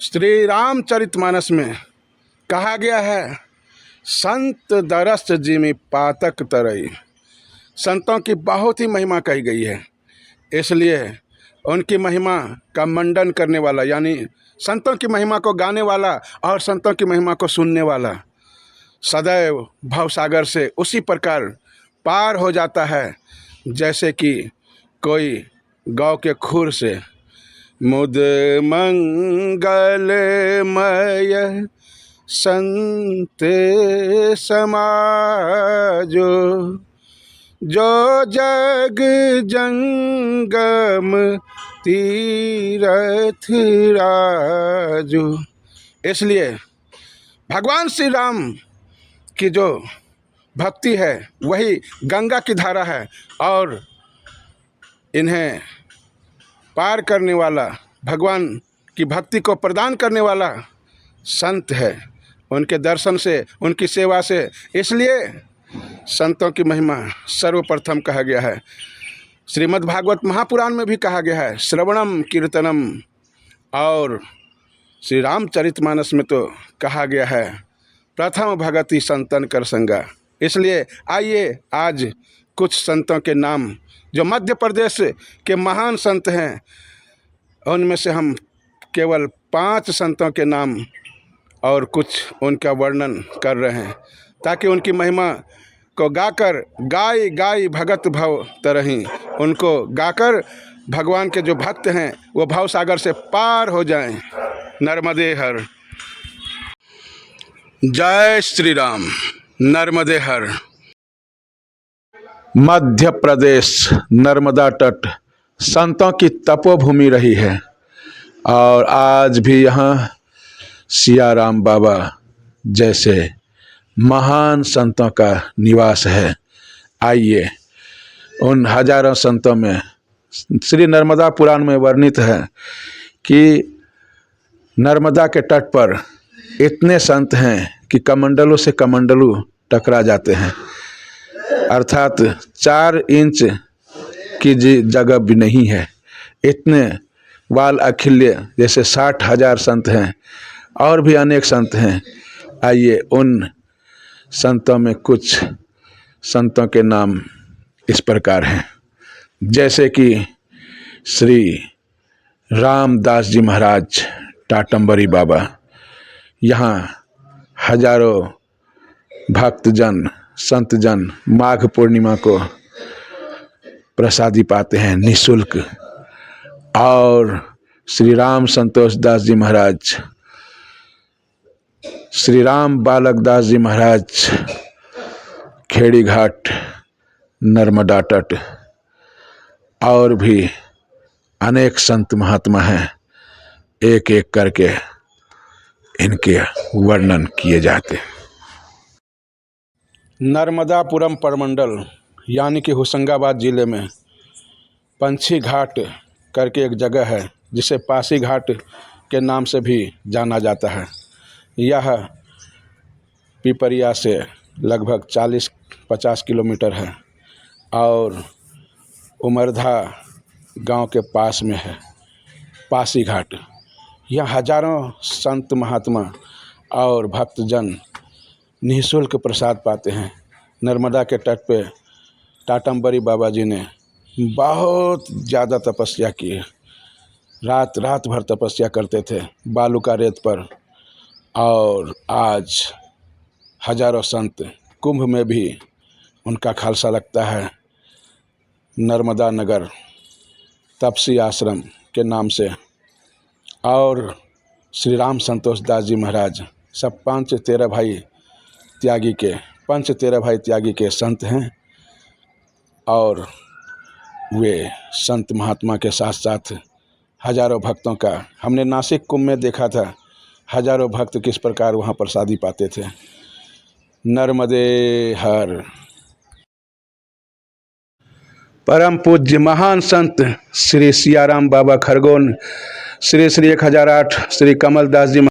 श्री रामचरितमानस में कहा गया है, संत दरस जिमि पातक तरई। संतों की बहुत ही महिमा कही गई है, इसलिए उनकी महिमा का मंडन करने वाला, यानी संतों की महिमा को गाने वाला और संतों की महिमा को सुनने वाला सदैव भवसागर से उसी प्रकार पार हो जाता है जैसे कि कोई गौ के खुर से। मुद मंगलमय संत समाजो, जो जग जंगम तीरथ राजो। इसलिए भगवान श्री राम की जो भक्ति है वही गंगा की धारा है और इन्हें पार करने वाला, भगवान की भक्ति को प्रदान करने वाला संत है, उनके दर्शन से, उनकी सेवा से। इसलिए संतों की महिमा सर्वप्रथम कहा गया है। श्रीमद् भागवत महापुराण में भी कहा गया है, श्रवणम कीर्तनम, और श्री रामचरितमानस में तो कहा गया है, प्रथम भगति संतन कर संगा। इसलिए आइए आज कुछ संतों के नाम जो मध्य प्रदेश के महान संत हैं, उनमें से हम केवल 5 संतों के नाम और कुछ उनका वर्णन कर रहे हैं, ताकि उनकी महिमा को गाकर गाय गाय भगत भव तरही, उनको गाकर भगवान के जो भक्त हैं वो भव सागर से पार हो जाएं। नर्मदे हर। जय श्री राम। नर्मदे हर। मध्य प्रदेश नर्मदा तट संतों की तपोभूमि रही है और आज भी यहाँ सियाराम बाबा जैसे महान संतों का निवास है। आइए उन हजारों संतों में श्री नर्मदा पुराण में वर्णित है कि नर्मदा के तट पर इतने संत हैं कि कमंडलों से कमंडलू टकरा जाते हैं, अर्थात 4 इंच की जगह भी नहीं है। इतने वाल अखिल्य जैसे 60,000 संत हैं और भी अनेक संत हैं। आइए उन संतों में कुछ संतों के नाम इस प्रकार हैं, जैसे कि श्री रामदास जी महाराज टाटंबरी बाबा। यहाँ हजारों भक्तजन संतजन माघ पूर्णिमा को प्रसादी पाते हैं निःशुल्क। और श्री राम संतोष दास जी महाराज, श्री राम बालक दास जी महाराज खेड़ी घाट नर्मदा तट, और भी अनेक संत महात्मा हैं, एक एक करके इनके वर्णन किए जाते। नर्मदापुरम प्रमंडल यानी कि होशंगाबाद जिले में पंछी घाट करके एक जगह है, जिसे पासी घाट के नाम से भी जाना जाता है। यह पिपरिया से लगभग 40-50 किलोमीटर है और उमरधा गांव के पास में है पासी घाट। यह हजारों संत महात्मा और भक्तजन निःशुल्क प्रसाद पाते हैं। नर्मदा के तट पे टाटंबरी बाबा जी ने बहुत ज़्यादा तपस्या की है, रात रात भर तपस्या करते थे बालू का रेत पर। और आज हजारों संत कुंभ में भी उनका खालसा लगता है। नर्मदा नगर तपसी आश्रम के नाम से। और श्री राम संतोष दास जी महाराज सब 5-13 भाई त्यागी के संत हैं, और वे संत महात्मा के साथ साथ हजारों भक्तों का, हमने नासिक कुंभ में देखा था हजारों भक्त किस प्रकार वहाँ प्रसादी पाते थे। नर्मदे हर। परम पूज्य महान संत श्री सियाराम बाबा खरगोन, श्री 1008 श्री कमल दास जी